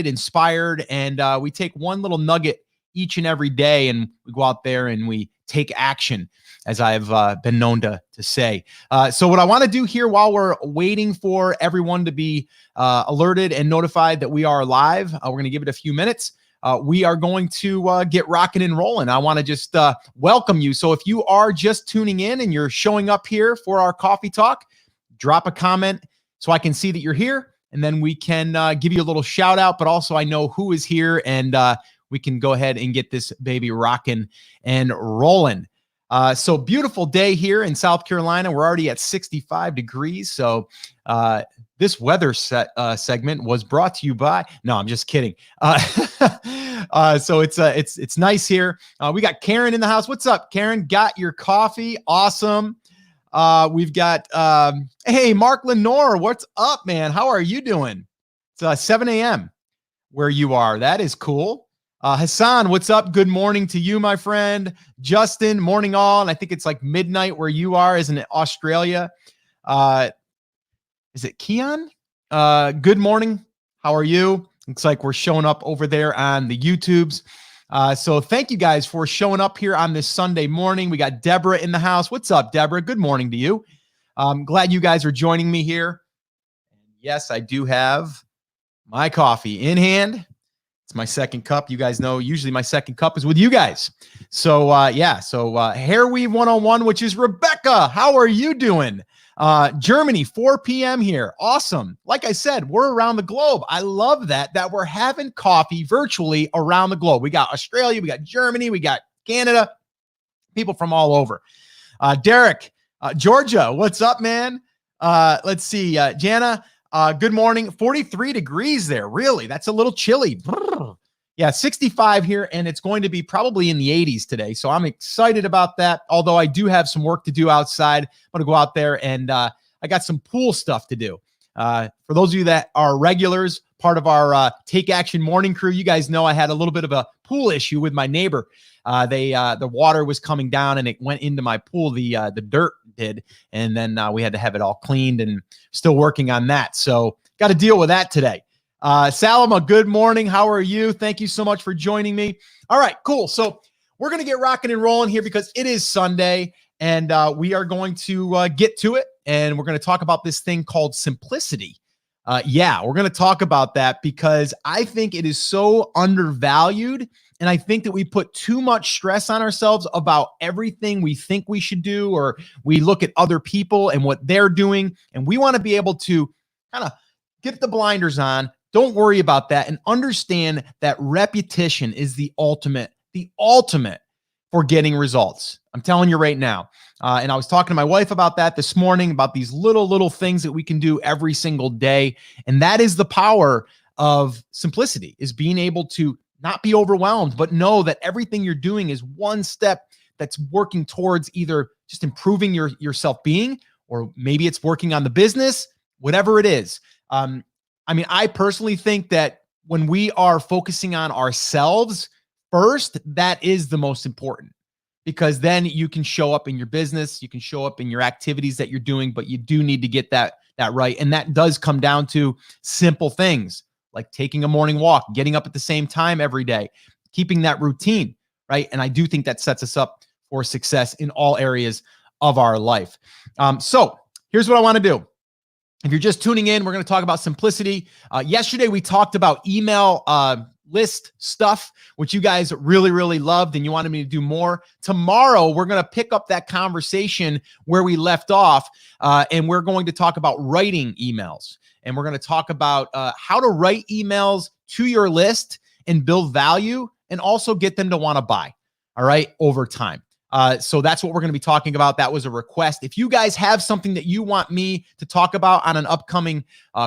inspired, and we take one little nugget each and every day, and we go out there and we take action, as I've been known to say. So what I want to do here while we're waiting for everyone to be alerted and notified that we are live, we're going to give it a few minutes. We are going to get rocking and rolling. I want to just welcome you. So if you are just tuning in and you're showing up here for our coffee talk, drop a comment so I can see that you're here, and then we can give you a little shout out, but also I know who is here, and we can go ahead and get this baby rocking and rolling. So beautiful day here in South Carolina. We're already at 65 degrees. So this weather segment was brought to you by, no, I'm just kidding. So it's nice here. We got Karen in the house. What's up, Karen? Got your coffee? Awesome. We've got, hey, Mark Lenore, what's up, man? How are you doing? It's 7 a.m. where you are. That is cool. Hassan, what's up? Good morning to you, my friend. Justin, morning all. And I think it's like midnight where you are, isn't it? Australia. Is it Keon? Good morning. How are you? Looks like we're showing up over there on the YouTubes. So thank you guys for showing up here on this Sunday morning. We got Deborah in the house. What's up, Deborah? Good morning to you. I'm glad you guys are joining me here. Yes, I do have my coffee in hand. It's my second cup. You guys know usually my second cup is with you guys. So yeah, so Hair Weave 101, which is Rebecca. How are you doing? Germany, 4 p.m. here. Awesome. Like I said, we're around the globe. I love that we're having coffee virtually around the globe. We got Australia, we got Germany, we got Canada, people from all over. Derek, Georgia, what's up, man? Let's see, Jana, good morning. 43 degrees there. Really? That's a little chilly. Yeah, 65 here, and it's going to be probably in the 80s today. So I'm excited about that, although I do have some work to do outside. I'm going to go out there, and I got some pool stuff to do. For those of you that are regulars, part of our Take Action morning crew, you guys know I had a little bit of a pool issue with my neighbor. The water was coming down, and it went into my pool. The dirt did, and then we had to have it all cleaned, and still working on that. So got to deal with that today. Salama, good morning. How are you? Thank you so much for joining me. All right, cool. So we're going to get rocking and rolling here because it is Sunday, and we are going to get to it, and we're going to talk about this thing called simplicity. Yeah, we're going to talk about that because I think it is so undervalued, and I think that we put too much stress on ourselves about everything we think we should do, or we look at other people and what they're doing, and we want to be able to kind of get the blinders on. Don't worry about that, and understand that repetition is the ultimate for getting results. I'm telling you right now. And I was talking to my wife about that this morning, about these little things that we can do every single day. And that is the power of simplicity, is being able to not be overwhelmed, but know that everything you're doing is one step that's working towards either just improving your self-being, or maybe it's working on the business, whatever it is. I mean, I personally think that when we are focusing on ourselves first, that is the most important, because then you can show up in your business, you can show up in your activities that you're doing, but you do need to get that right. And that does come down to simple things like taking a morning walk, getting up at the same time every day, keeping that routine, right? And I do think that sets us up for success in all areas of our life. So here's what I want to do. If you're just tuning in, we're going to talk about simplicity. Yesterday, we talked about email list stuff, which you guys really loved, and you wanted me to do more. Tomorrow, we're going to pick up that conversation where we left off, and we're going to talk about writing emails. And we're going to talk about how to write emails to your list and build value, and also get them to want to buy, all right, over time. So that's what we're going to be talking about. That was a request. If you guys have something that you want me to talk about on an upcoming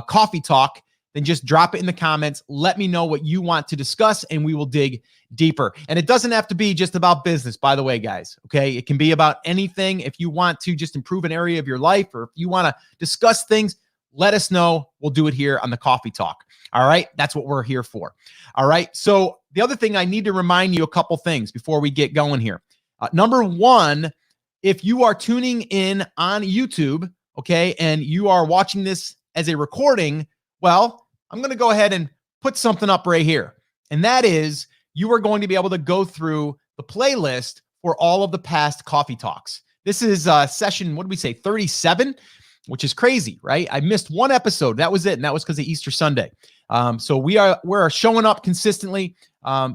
coffee talk, then just drop it in the comments. Let me know what you want to discuss, and we will dig deeper. And it doesn't have to be just about business, by the way, guys. Okay. It can be about anything. If you want to just improve an area of your life, or if you want to discuss things, let us know. We'll do it here on the coffee talk. All right. That's what we're here for. All right. So the other thing, I need to remind you a couple things before we get going here. Number one, if you are tuning in on YouTube, okay, and you are watching this as a recording, well, I'm going to go ahead and put something up right here. And that is, you are going to be able to go through the playlist for all of the past coffee talks. This is session, what did we say, 37, which is crazy, right? I missed one episode. That was it. And that was because of Easter Sunday. So we're showing up consistently,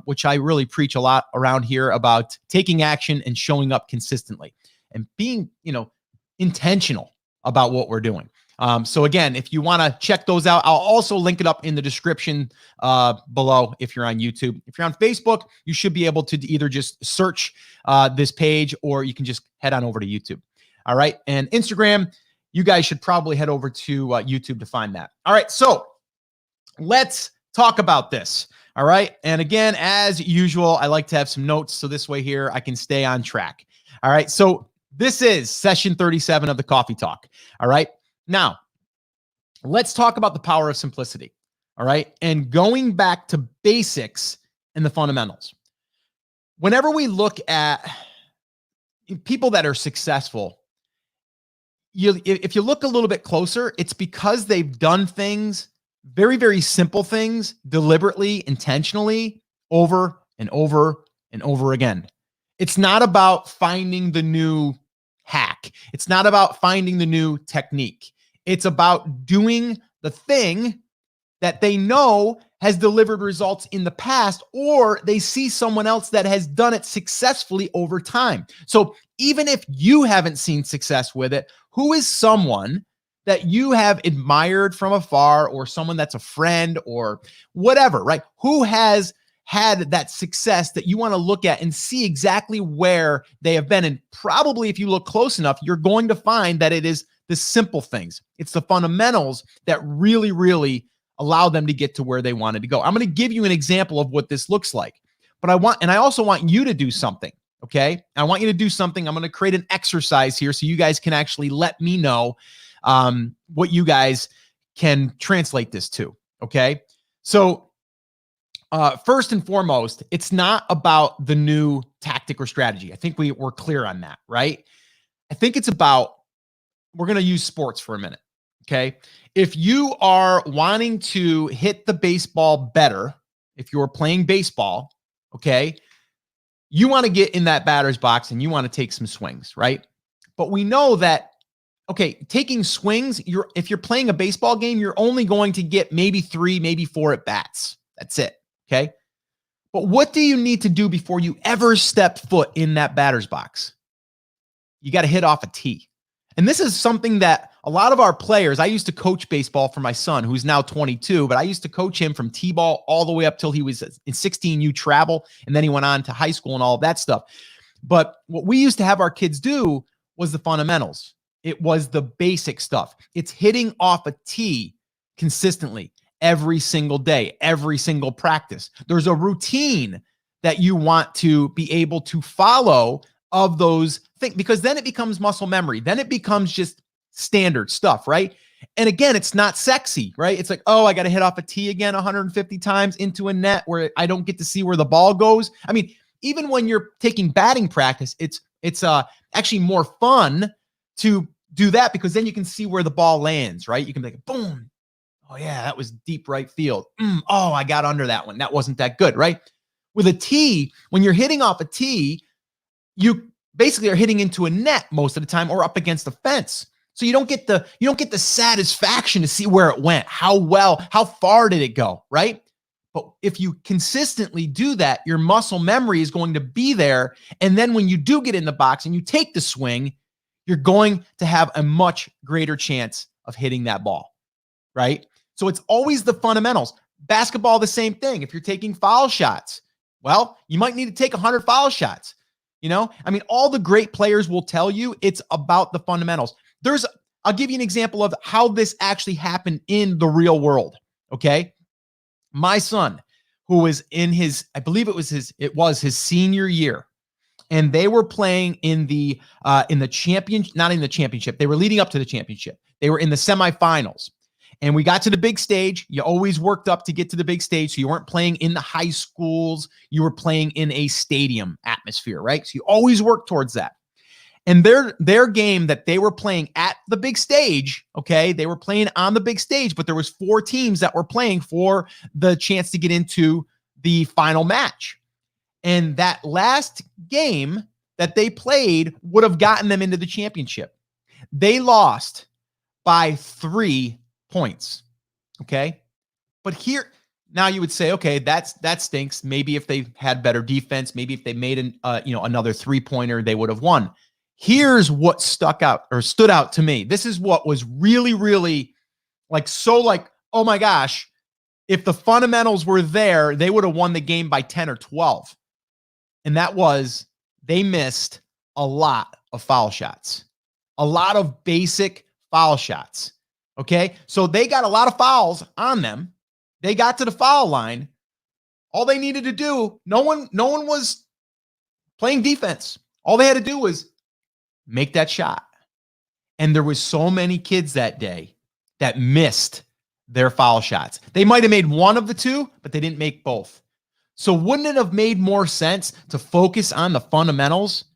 which I really preach a lot around here about taking action and showing up consistently and being, intentional about what we're doing. So again, if you want to check those out, I'll also link it up in the description below if you're on YouTube. If you're on Facebook, you should be able to either just search this page or you can just head on over to YouTube. All right. And Instagram, you guys should probably head over to YouTube to find that. All right. So let's talk about this. All right. And again, as usual, I like to have some notes. So this way here, I can stay on track. All right. So this is session 37 of the Coffee Talk. All right. Now, let's talk about the power of simplicity. All right. And going back to basics and the fundamentals. Whenever we look at people that are successful, if you look a little bit closer, it's because they've done things, very, very simple things, deliberately, intentionally, over and over and over again. It's not about finding the new hack. It's not about finding the new technique. It's about doing the thing that they know has delivered results in the past, or they see someone else that has done it successfully over time. So even if you haven't seen success with it, who is someone that you have admired from afar, or someone that's a friend or whatever, right? Who has had that success that you want to look at and see exactly where they have been. And probably if you look close enough, you're going to find that it is the simple things. It's the fundamentals that really, really allow them to get to where they wanted to go. I'm going to give you an example of what this looks like, but I also want you to do something. Okay. I want you to do something. I'm going to create an exercise here so you guys can actually let me know what you guys can translate this to. Okay. So first and foremost, it's not about the new tactic or strategy. I think we're clear on that, right? I think it's about, we're going to use sports for a minute. Okay. If you are wanting to hit the baseball better, if you're playing baseball, okay, you want to get in that batter's box and you want to take some swings, right? But we know that, okay, taking swings, if you're playing a baseball game, you're only going to get maybe 3, maybe 4 at bats. That's it. Okay. But what do you need to do before you ever step foot in that batter's box? You got to hit off a tee. And this is something that a lot of our players, I used to coach baseball for my son, who's now 22, but I used to coach him from T-ball all the way up till he was in 16U travel. And then he went on to high school and all of that stuff. But what we used to have our kids do was the fundamentals. It was the basic stuff. It's hitting off a tee consistently every single day, every single practice. There's a routine that you want to be able to follow of those things, because then it becomes muscle memory. Then it becomes just standard stuff, right? And again, it's not sexy, right? It's like, oh, I got to hit off a tee again 150 times into a net where I don't get to see where the ball goes. I mean, even when you're taking batting practice, it's actually more fun to do that, because then you can see where the ball lands, right? You can be like, boom. Oh yeah, that was deep right field. Oh, I got under that one. That wasn't that good, right? With a tee, when you're hitting off a tee, you basically are hitting into a net most of the time, or up against the fence. So you don't get the satisfaction to see where it went, how far did it go, right? But if you consistently do that, your muscle memory is going to be there. And then when you do get in the box and you take the swing, you're going to have a much greater chance of hitting that ball, right? So it's always the fundamentals. Basketball, the same thing. If you're taking foul shots, well, you might need to take 100 foul shots. I mean, all the great players will tell you it's about the fundamentals. I'll give you an example of how this actually happened in the real world. Okay. My son, who was in I believe it was his senior year, and they were playing in the championship, not in the championship. They were leading up to the championship. They were in the semifinals. And we got to the big stage. You always worked up to get to the big stage. So you weren't playing in the high schools. You were playing in a stadium atmosphere, right? So you always work towards that. And their game that they were playing at the big stage, okay, they were playing on the big stage, but there was 4 teams that were playing for the chance to get into the final match. And that last game that they played would have gotten them into the championship. They lost by 3 points, okay? But here, now you would say, okay, that stinks. Maybe if they had better defense, maybe if they made another 3-pointer, they would have won. Here's what stood out to me. This is what was really, really like, oh my gosh, if the fundamentals were there, they would have won the game by 10 or 12. And that was, they missed a lot of foul shots, a lot of basic foul shots. Okay. So they got a lot of fouls on them. They got to the foul line. All they needed to do, no one was playing defense. All they had to do was make that shot. And there was so many kids that day that missed their foul shots. They might have made one of the 2, but they didn't make both. So wouldn't it have made more sense to focus on the fundamentals,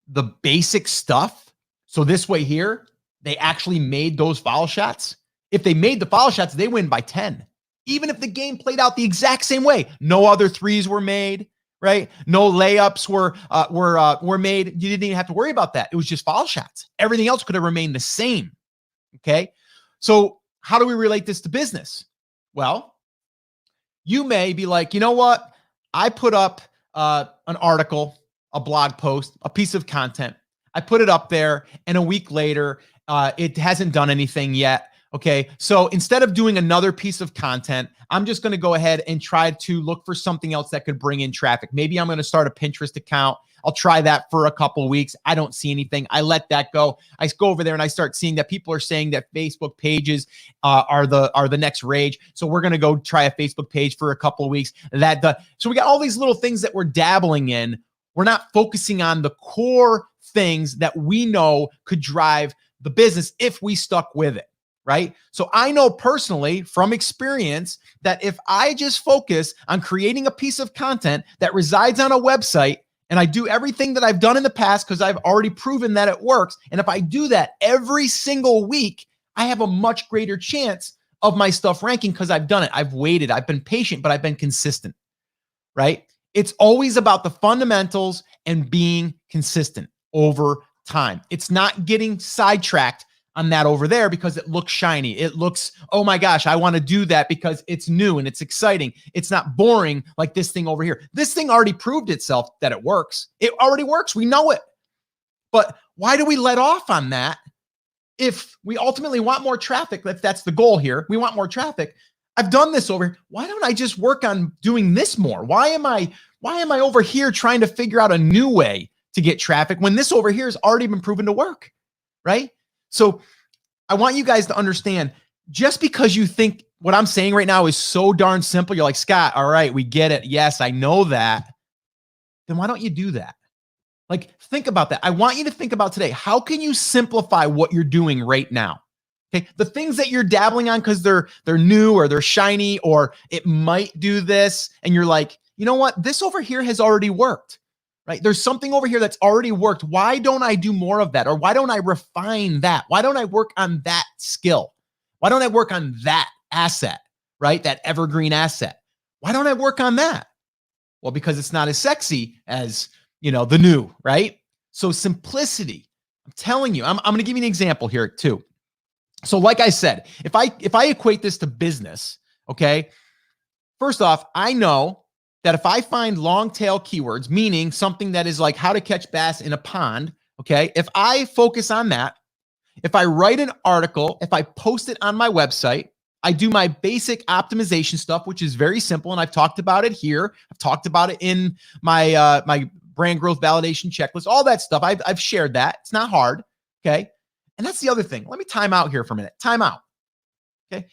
the basic stuff? So this way here, they actually made those foul shots. If they made the foul shots, they win by 10. Even if the game played out the exact same way, no other threes were made, right? No layups were made. You didn't even have to worry about that. It was just foul shots. Everything else could have remained the same. Okay. So how do we relate this to business? Well, you may be like, you know what? I put up an article, a blog post, a piece of content. I put it up there, and a week later, it hasn't done anything yet. Okay, so instead of doing another piece of content, I'm just going to go ahead and try to look for something else that could bring in traffic. Maybe I'm going to start a Pinterest account. I'll try that for a couple of weeks. I don't see anything. I let that go. I go over there and I start seeing that people are saying that Facebook pages are the next rage. So we're going to go try a Facebook page for a couple of weeks. So we got all these little things that we're dabbling in. We're not focusing on the core things that we know could drive the business if we stuck with it. Right? So I know personally from experience that if I just focus on creating a piece of content that resides on a website, and I do everything that I've done in the past because I've already proven that it works, and if I do that every single week, I have a much greater chance of my stuff ranking because I've done it. I've waited. I've been patient, but I've been consistent. Right? It's always about the fundamentals and being consistent over time. It's not getting sidetracked on that over there because it looks shiny. It looks, oh my gosh, I want to do that because it's new and it's exciting. It's not boring like this thing over here. This thing already proved itself that it works. It already works. We know it. But why do we let off on that if we ultimately want more traffic? If that's the goal here, we want more traffic. I've done this over here. Why don't I just work on doing this more? Why am I over here trying to figure out a new way to get traffic when this over here has already been proven to work, right? So I want you guys to understand, just because you think what I'm saying right now is so darn simple, you're like, Scott, all right, we get it. Yes, I know that. Then why don't you do that? Like, think about that. I want you to think about today. How can you simplify what you're doing right now? Okay. The things that you're dabbling on because they're new or they're shiny or it might do this. And you're like, you know what? This over here has already worked. Right? There's something over here that's already worked. Why don't I do more of that? Or why don't I refine that? Why don't I work on that skill? Why don't I work on that asset, right? That evergreen asset. Why don't I work on that? Well, because it's not as sexy as, the new, right? So simplicity, I'm telling you, I'm going to give you an example here too. So like I said, if I equate this to business, okay, first off, I know that if I find long tail keywords, meaning something that is like how to catch bass in a pond, okay, if I focus on that, if I write an article, if I post it on my website, I do my basic optimization stuff, which is very simple, and I've talked about it here. I've talked about it in my my brand growth validation checklist, all that stuff. I've shared that. It's not hard, okay? And that's the other thing. Let me time out here for a minute. Time out, okay?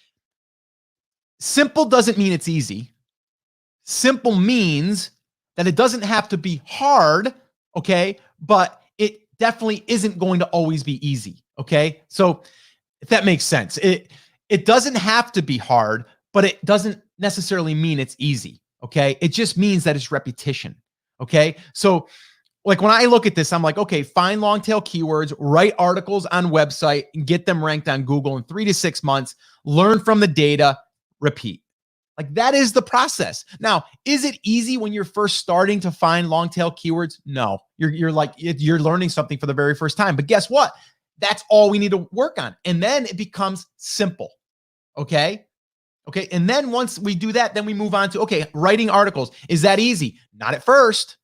Simple doesn't mean it's easy. Simple means that it doesn't have to be hard, okay? But it definitely isn't going to always be easy, okay? So if that makes sense, it doesn't have to be hard, but it doesn't necessarily mean it's easy, okay? It just means that it's repetition, okay? So like when I look at this, I'm like, okay, find long tail keywords, write articles on website and get them ranked on Google in 3 to 6 months, learn from the data, repeat. Like that is the process. Now, is it easy when you're first starting to find long tail keywords? No, you're learning something for the very first time, but guess what? That's all we need to work on. And then it becomes simple. Okay. Okay. And then once we do that, then we move on to, okay, writing articles. Is that easy? Not at first.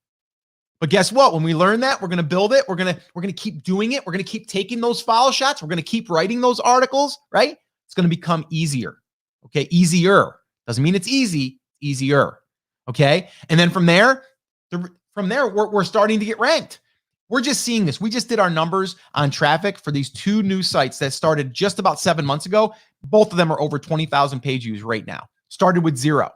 But guess what? When we learn that, we're going to build it. We're going to keep doing it. We're going to keep taking those follow shots. We're going to keep writing those articles, right? It's going to become easier. Okay. Easier. Doesn't mean it's easy, easier. Okay. And then from there, we're starting to get ranked. We're just seeing this. We just did our numbers on traffic for these 2 new sites that started just about 7 months ago. Both of them are over 20,000 page views right now. Started with 0.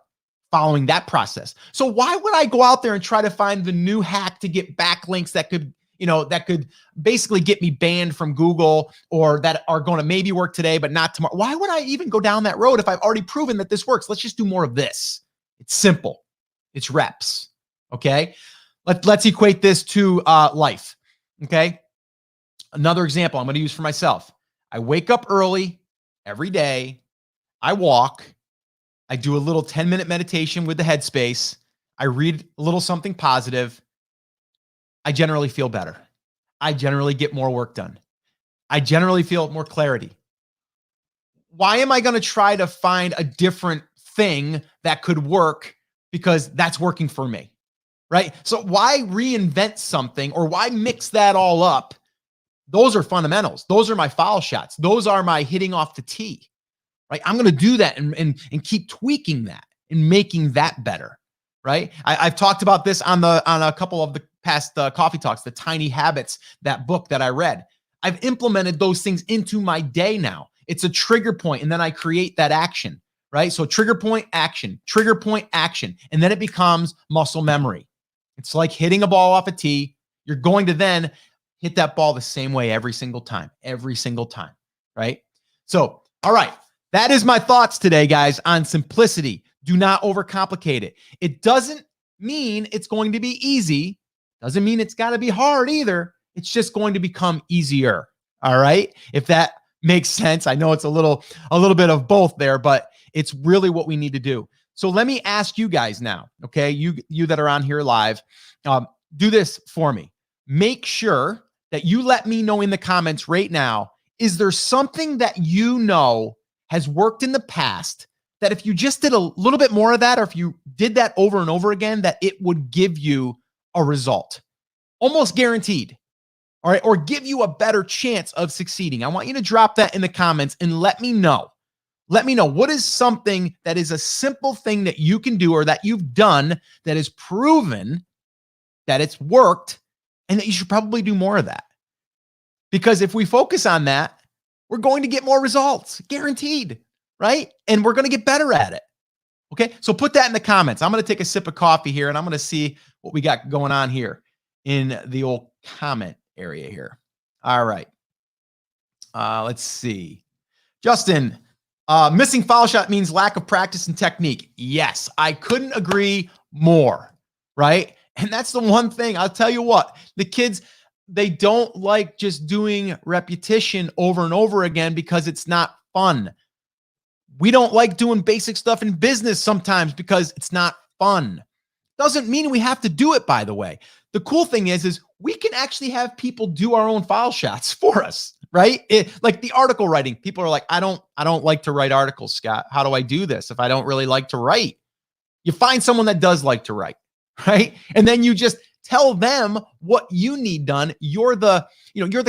Following that process. So why would I go out there and try to find the new hack to get backlinks that could, that could basically get me banned from Google, or that are going to maybe work today, but not tomorrow? Why would I even go down that road if I've already proven that this works? Let's just do more of this. It's simple. It's reps. Okay. Let's equate this to life. Okay. Another example I'm going to use for myself. I wake up early every day. I walk. I do a little 10-minute meditation with the Headspace. I read a little something positive. I generally feel better. I generally get more work done. I generally feel more clarity. Why am I going to try to find a different thing that could work because that's working for me, right? So why reinvent something, or why mix that all up? Those are fundamentals. Those are my foul shots. Those are my hitting off the tee. Right? I'm going to do that and keep tweaking that and making that better. Right? I've talked about this on a couple of the past coffee talks, the Tiny Habits, that book that I read. I've implemented those things into my day now. It's a trigger point, and then I create that action. Right? So trigger point, action, and then it becomes muscle memory. It's like hitting a ball off a tee. You're going to then hit that ball the same way every single time. Right? So, all right. That is my thoughts today, guys, on simplicity. Do not overcomplicate it. It doesn't mean it's going to be easy. Doesn't mean it's got to be hard either. It's just going to become easier. All right. If that makes sense. I know it's a little bit of both there, but it's really what we need to do. So let me ask you guys now. Okay. You that are on here live, do this for me. Make sure that you let me know in the comments right now. Is there something that has worked in the past that if you just did a little bit more of that, or if you did that over and over again, that it would give you a result? Almost guaranteed. All right. Or give you a better chance of succeeding. I want you to drop that in the comments and let me know. Let me know what is something that is a simple thing that you can do, or that you've done, that is proven that it's worked, and that you should probably do more of that. Because if we focus on that, we're going to get more results, guaranteed, right? And we're going to get better at it. Okay. So put that in the comments. I'm going to take a sip of coffee here, and I'm going to see what we got going on here in the old comment area here. All right. Let's see. Justin, missing foul shot means lack of practice and technique. Yes, I couldn't agree more, right? And that's the one thing. I'll tell you what, the kids, they don't like just doing repetition over and over again because it's not fun. We don't like doing basic stuff in business sometimes because it's not fun. Doesn't mean we have to do it, by the way. The cool thing is we can actually have people do our own file shots for us, right? Like the article writing, people are like, I don't like to write articles, Scott. How do I do this if I don't really like to write? You find someone that does like to write, right? And then you just tell them what you need done. You're the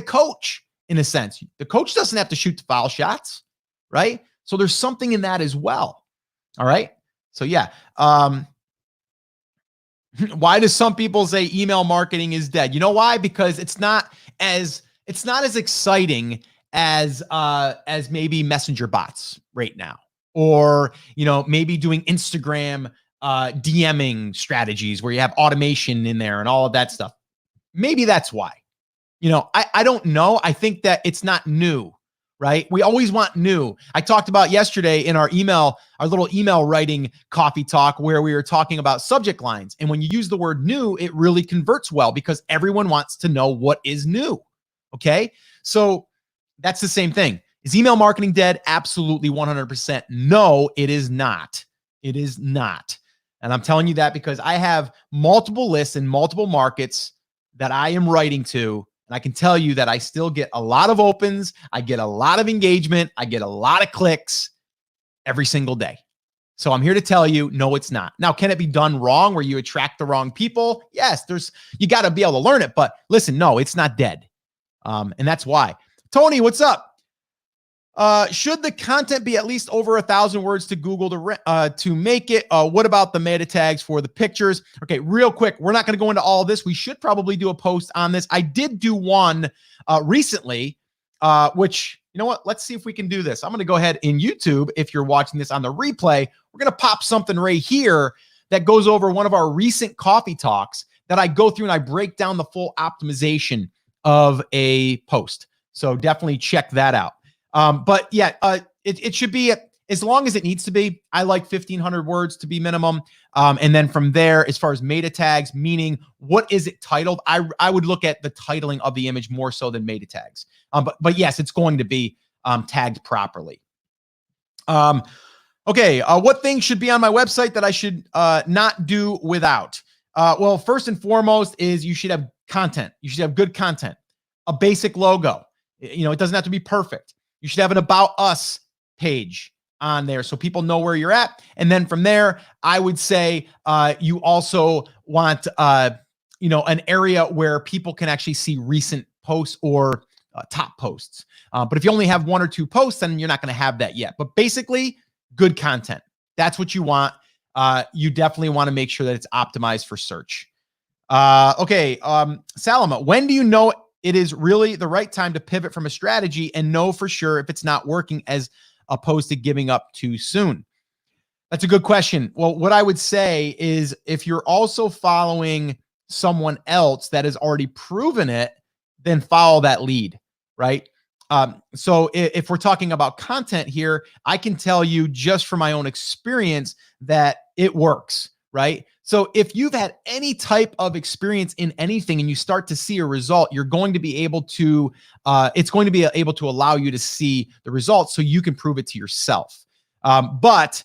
coach in a sense. The coach doesn't have to shoot the foul shots, right? So there's something in that as well. All right. So yeah. Why do some people say email marketing is dead? You know why? Because it's not as exciting as maybe messenger bots right now, or maybe doing Instagram DMing strategies where you have automation in there and all of that stuff. Maybe that's why. I don't know. I think that it's not new, right? We always want new. I talked about yesterday in our little email writing coffee talk where we were talking about subject lines. And when you use the word new, it really converts well because everyone wants to know what is new. Okay. So that's the same thing. Is email marketing dead? Absolutely 100%. No, it is not. It is not. And I'm telling you that because I have multiple lists in multiple markets that I am writing to. And I can tell you that I still get a lot of opens. I get a lot of engagement. I get a lot of clicks every single day. So I'm here to tell you, no, it's not. Now, can it be done wrong where you attract the wrong people? Yes, you got to be able to learn it. But listen, no, it's not dead. And that's why. Tony, what's up? Should the content be at least over 1,000 words to Google to make it? What about the meta tags for the pictures? Okay, real quick. We're not going to go into all of this. We should probably do a post on this. I did do one recently, which, you know what? Let's see if we can do this. I'm going to go ahead in YouTube. If you're watching this on the replay, we're going to pop something right here that goes over one of our recent coffee talks that I go through and I break down the full optimization of a post. So definitely check that out. But yeah, it should be as long as it needs to be. I like 1,500 words to be minimum. And then from there, as far as meta tags, meaning what is it titled? I would look at the titling of the image more so than meta tags. But yes, it's going to be tagged properly. Okay, what things should be on my website that I should not do without? Well, first and foremost is you should have content. You should have good content, a basic logo. You know, it doesn't have to be perfect. You should have an About Us page on there so people know where you're at. And then from there, I would say you also want, an area where people can actually see recent posts or top posts. But if you only have 1 or 2 posts, then you're not going to have that yet. But basically, good content. That's what you want. You definitely want to make sure that it's optimized for search. Okay, Salama, when do you know it is really the right time to pivot from a strategy and know for sure if it's not working as opposed to giving up too soon? That's a good question. Well, what I would say is if you're also following someone else that has already proven it, then follow that lead, right? So if we're talking about content here, I can tell you just from my own experience that it works, right? So if you've had any type of experience in anything and you start to see a result, you're going to be able to, it's going to be able to allow you to see the results so you can prove it to yourself. But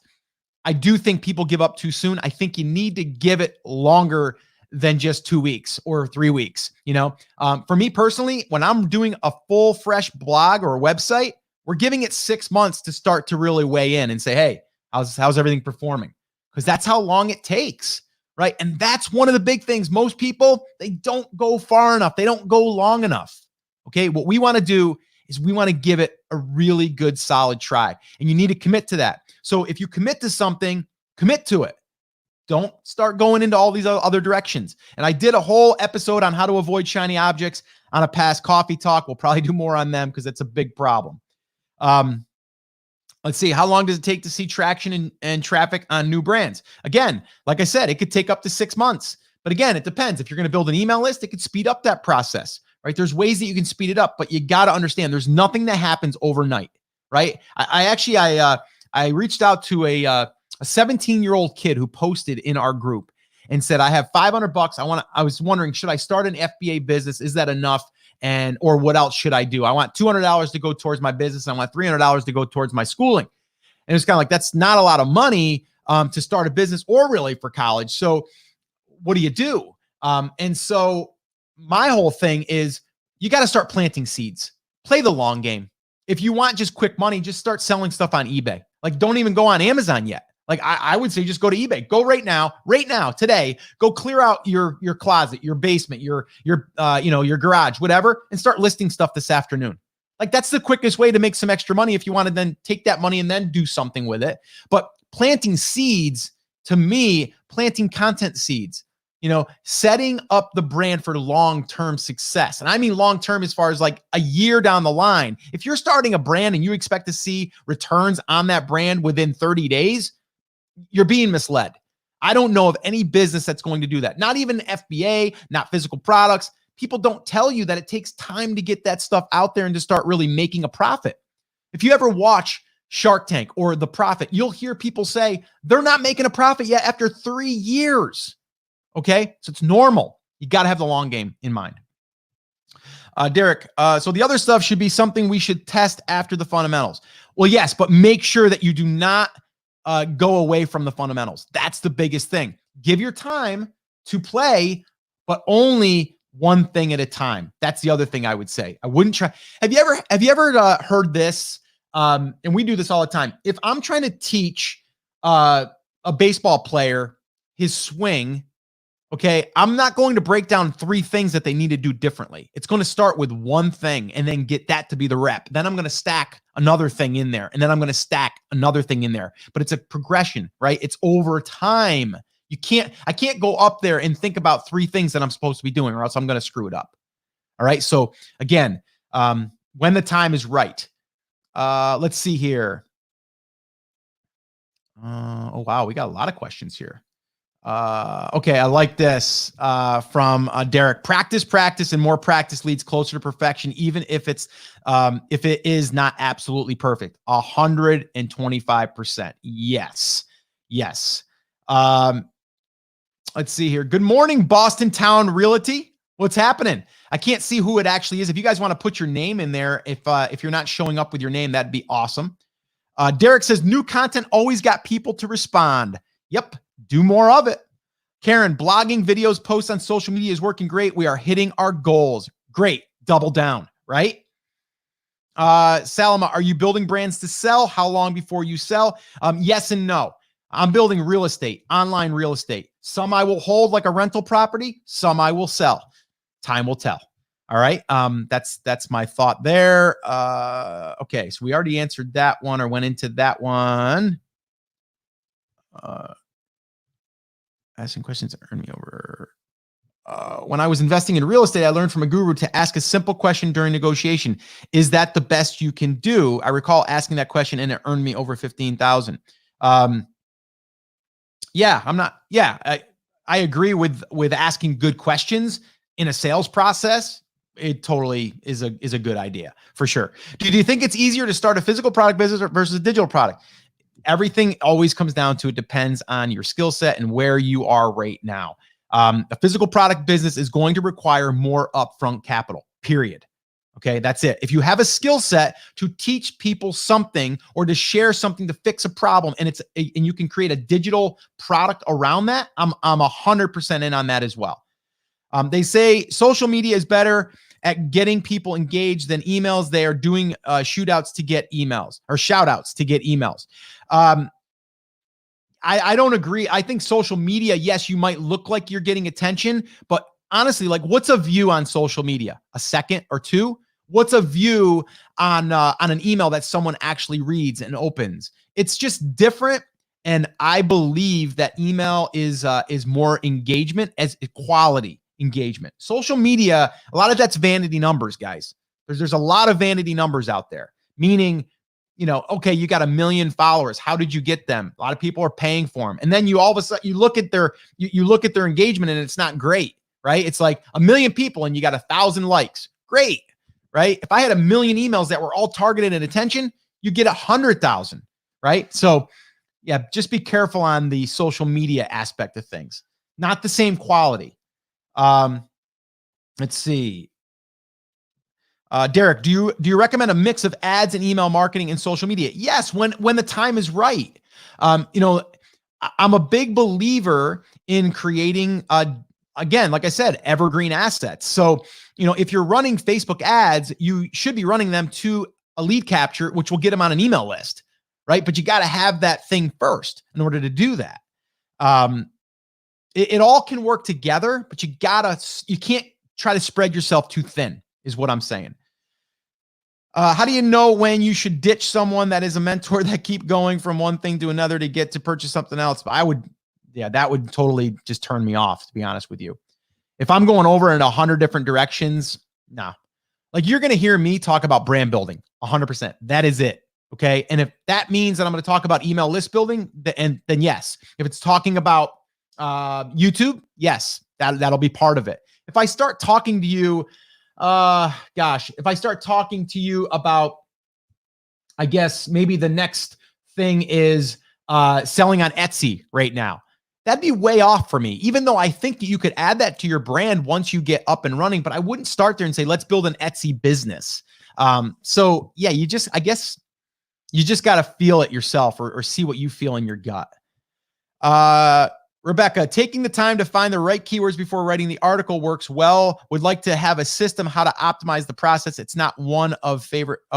I do think people give up too soon. I think you need to give it longer than just 2 weeks or 3 weeks. You know, for me personally, when I'm doing a full fresh blog or a website, we're giving it 6 months to start to really weigh in and say, hey, how's everything performing? Because that's how long it takes. Right. And that's one of the big things. Most people, they don't go far enough. They don't go long enough. Okay. What we want to do is we want to give it a really good, solid try. And you need to commit to that. So if you commit to something, commit to it. Don't start going into all these other directions. And I did a whole episode on how to avoid shiny objects on a past coffee talk. We'll probably do more on them because it's a big problem. Let's see. How long does it take to see traction and traffic on new brands? Again, like I said, it could take up to 6 months. But again, it depends. If you're going to build an email list, it could speed up that process, right? There's ways that you can speed it up, but you got to understand there's nothing that happens overnight, right? I reached out to a 17-year-old kid who posted in our group and said, I have $500. I was wondering, should I start an FBA business? Is that enough? Or what else should I do? I want $200 to go towards my business. I want $300 to go towards my schooling. And it's kind of like, that's not a lot of money to start a business or really for college. So what do you do? And so my whole thing is you got to start planting seeds, play the long game. If you want just quick money, just start selling stuff on eBay. Like don't even go on Amazon yet. Like I would say, just go to eBay. Go right now, today. Go clear out your closet, your basement, your garage, whatever, and start listing stuff this afternoon. Like that's the quickest way to make some extra money if you want to then take that money and then do something with it. But planting seeds, to me, planting content seeds, setting up the brand for long-term success. And I mean long-term as far as like a year down the line. If you're starting a brand and you expect to see returns on that brand within 30 days, you're being misled. I don't know of any business that's going to do that. Not even FBA, not physical products. People don't tell you that it takes time to get that stuff out there and to start really making a profit. If you ever watch Shark Tank or The Profit, you'll hear people say they're not making a profit yet after 3 years. Okay, so it's normal. You got to have the long game in mind. Derek, so the other stuff should be something we should test after the fundamentals. Well, yes, but make sure that you do not go away from the fundamentals. That's the biggest thing. Give your time to play, but only one thing at a time. That's the other thing I would say. I wouldn't try. Have you ever heard this? And we do this all the time. If I'm trying to teach a baseball player his swing, okay, I'm not going to break down 3 things that they need to do differently. It's going to start with one thing and then get that to be the rep. Then I'm going to stack another thing in there, and then I'm going to stack another thing in there. But it's a progression, right? It's over time. I can't go up there and think about 3 things that I'm supposed to be doing, or else I'm going to screw it up. All right. So again, when the time is right. Let's see here. Oh, wow. We got a lot of questions here. Okay, I like this from Derek. Practice, and more practice leads closer to perfection, even if it is not absolutely perfect. 125%. Yes. Let's see here. Good morning, Boston Town Realty. What's happening? I can't see who it actually is. If you guys want to put your name in there, if you're not showing up with your name, that'd be awesome. Derek says new content always got people to respond. Yep. Do more of it. Karen, blogging, videos, posts on social media is working great. We are hitting our goals. Great. Double down, right? Salama, are you building brands to sell? How long before you sell? Yes and no. I'm building real estate, online real estate. Some I will hold like a rental property. Some I will sell. Time will tell. All right. That's my thought there. Okay. So we already answered that one or went into that one. Asking questions earn me over. When I was investing in real estate, I learned from a guru to ask a simple question during negotiation. Is that the best you can do? I recall asking that question and it earned me over 15,000. I agree with asking good questions in a sales process. It totally is a good idea for sure. Do you think it's easier to start a physical product business versus a digital product? Everything always comes down to it depends on your skill set and where you are right now. A physical product business is going to require more upfront capital, period. Okay, that's it. If you have a skill set to teach people something or to share something to fix a problem, and you can create a digital product around that, I'm 100% in on that as well. They say social media is better at getting people engaged than emails. They are doing shootouts to get emails or shout outs to get emails. I don't agree. I think social media, yes, you might look like you're getting attention, but honestly, like what's a view on social media? A second or 2? What's a view on an email that someone actually reads and opens? It's just different. And I believe that email is more engagement as quality engagement. Social media, a lot of that's vanity numbers, guys. There's a lot of vanity numbers out there, meaning, okay, you got 1 million followers. How did you get them? A lot of people are paying for them. And then you all of a sudden you look at their engagement and it's not great, right? It's like 1 million people and you got 1,000 likes. Great, right? If I had 1 million emails that were all targeted and attention, you get 100,000, right? So yeah, just be careful on the social media aspect of things. Not the same quality. Let's see. Derek, do you recommend a mix of ads and email marketing and social media? Yes, when the time is right. I'm a big believer in creating, again, like I said, evergreen assets. So, if you're running Facebook ads, you should be running them to a lead capture, which will get them on an email list, right? But you got to have that thing first in order to do that. It all can work together, but you can't try to spread yourself too thin, is what I'm saying. How do you know when you should ditch someone that is a mentor that keep going from one thing to another to get to purchase something else? That would totally just turn me off, to be honest with you. If I'm going over in 100 different directions, nah. Like you're going to hear me talk about brand building 100%. That is it. Okay. And if that means that I'm going to talk about email list building, then yes. If it's talking about YouTube, yes, that'll be part of it. If I start talking to you, if I start talking to you about I guess maybe the next thing is selling on Etsy right now. That'd be way off for me, even though I think that you could add that to your brand once you get up and running, but I wouldn't start there and say, let's build an Etsy business. So yeah, I guess you just got to feel it yourself or see what you feel in your gut. Rebecca, taking the time to find the right keywords before writing the article works well. Would like to have a system how to optimize the process. It's not one of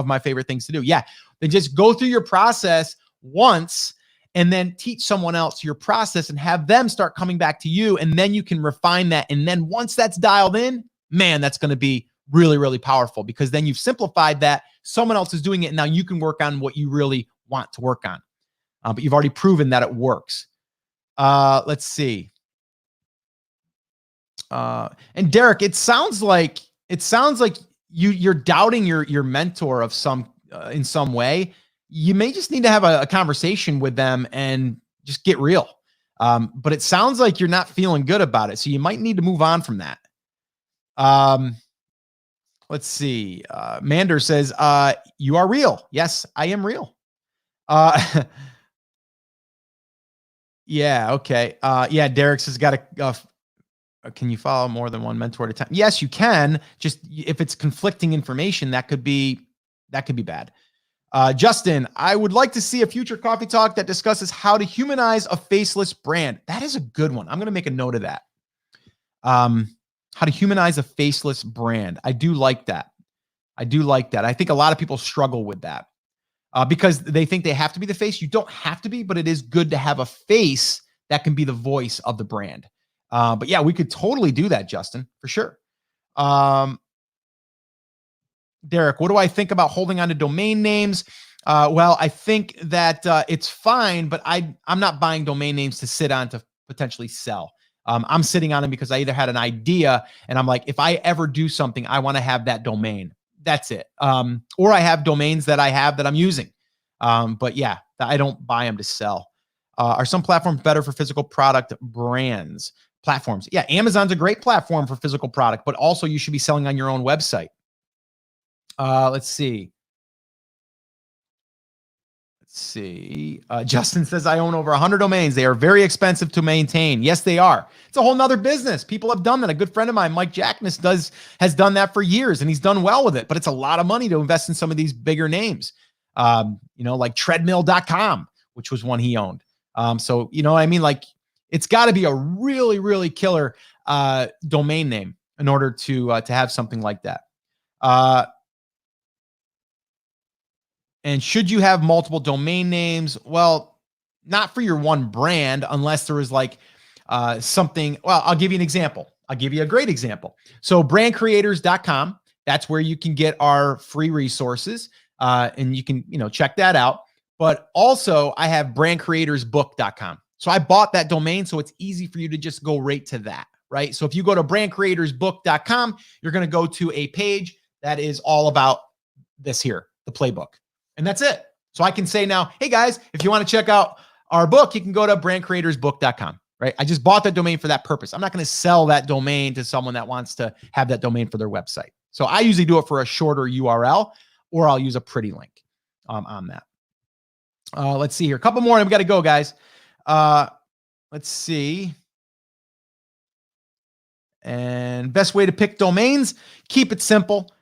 my favorite things to do. Yeah, then just go through your process once and then teach someone else your process and have them start coming back to you. And then you can refine that. And then once that's dialed in, man, that's going to be really, really powerful, because then you've simplified that. Someone else is doing it. And now you can work on what you really want to work on. But you've already proven that it works. Let's see. And Derek, it sounds like you're doubting your mentor of in some way. You may just need to have a conversation with them and just get real. But it sounds like you're not feeling good about it. So you might need to move on from that. Let's see. Mander says, you are real. Yes, I am real. Yeah. Okay. Yeah. Derek says, can you follow more than one mentor at a time? Yes, you can. Just if it's conflicting information, that could be bad. Justin, I would like to see a future coffee talk that discusses how to humanize a faceless brand. That is a good one. I'm going to make a note of that. How to humanize a faceless brand. I do like that. I think a lot of people struggle with that because they think they have to be the face. You don't have to be, but it is good to have a face that can be the voice of the brand. But yeah, we could totally do that, Justin, for sure. Derek, what do I think about holding on to domain names? Well, I think that it's fine, but I'm not buying domain names to sit on to potentially sell. I'm sitting on them because I either had an idea and I'm like, if I ever do something, I want to have that domain. That's it. Or I have domains that I have that I'm using. But yeah, I don't buy them to sell. Are some platforms better for physical product brands? Platforms. Yeah, Amazon's a great platform for physical product, but also you should be selling on your own website. Let's see. Justin says, I own over 100 domains. They are very expensive to maintain. Yes, they are. It's a whole nother business. People have done that. A good friend of mine, Mike Jackness, has done that for years, and he's done well with it, but it's a lot of money to invest in some of these bigger names. Like treadmill.com, which was one he owned. So, you know what I mean? Like, it's got to be a really, really killer domain name in order to have something like that. And should you have multiple domain names? Well, not for your one brand, unless there is like something. Well, I'll give you an example. I'll give you a great example. So brandcreators.com, that's where you can get our free resources. And you can, check that out. But also I have brandcreatorsbook.com. So I bought that domain, so it's easy for you to just go right to that, right? So if you go to brandcreatorsbook.com, you're going to go to a page that is all about this here, the playbook. And that's it. So I can say now, hey guys, if you want to check out our book, you can go to brandcreatorsbook.com, right? I just bought that domain for that purpose. I'm not going to sell that domain to someone that wants to have that domain for their website. So I usually do it for a shorter URL, or I'll use a pretty link on that. Let's see here. A couple more and we got to go, guys. Let's see. And best way to pick domains, keep it simple.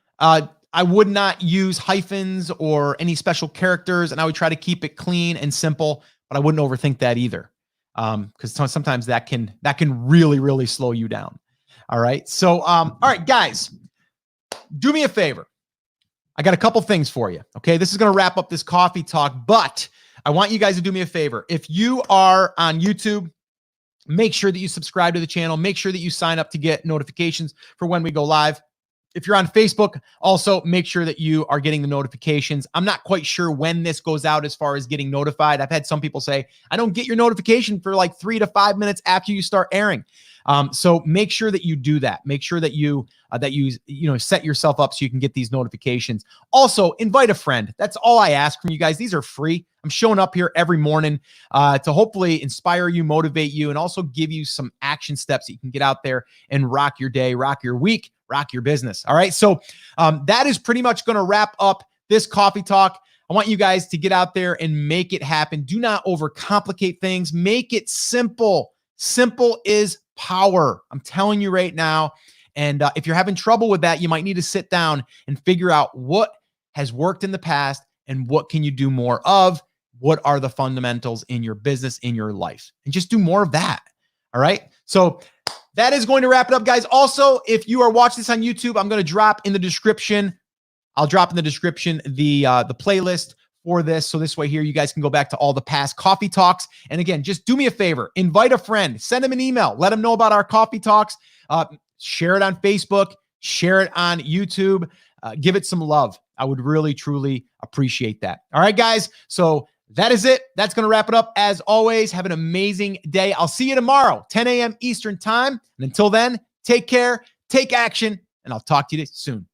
I would not use hyphens or any special characters, and I would try to keep it clean and simple, but I wouldn't overthink that either. Because sometimes that can really, really slow you down. All right. So, all right, guys, do me a favor. I got a couple things for you. Okay. This is going to wrap up this coffee talk, but I want you guys to do me a favor. If you are on YouTube, make sure that you subscribe to the channel. Make sure that you sign up to get notifications for when we go live. If you're on Facebook, also make sure that you are getting the notifications. I'm not quite sure when this goes out as far as getting notified. I've had some people say, I don't get your notification for like 3 to 5 minutes after you start airing. So make sure that you do that. Make sure that you set yourself up so you can get these notifications. Also, invite a friend. That's all I ask from you guys. These are free. I'm showing up here every morning to hopefully inspire you, motivate you, and also give you some action steps that you can get out there and rock your day, rock your week, rock your business. All right. So that is pretty much going to wrap up this coffee talk. I want you guys to get out there and make it happen. Do not overcomplicate things. Make it simple. Simple is power. I'm telling you right now. And if you're having trouble with that, you might need to sit down and figure out what has worked in the past and what can you do more of. What are the fundamentals in your business, in your life? And just do more of that. All right. So that is going to wrap it up, guys. Also, if you are watching this on YouTube, I'm going to drop in the description. I'll drop in the description the playlist for this. So this way here, you guys can go back to all the past coffee talks. And again, just do me a favor, invite a friend, send them an email, let them know about our coffee talks, share it on Facebook, share it on YouTube, give it some love. I would really, truly appreciate that. All right, guys. So that is it. That's going to wrap it up. As always, have an amazing day. I'll see you tomorrow, 10 a.m. Eastern time. And until then, take care, take action, and I'll talk to you soon.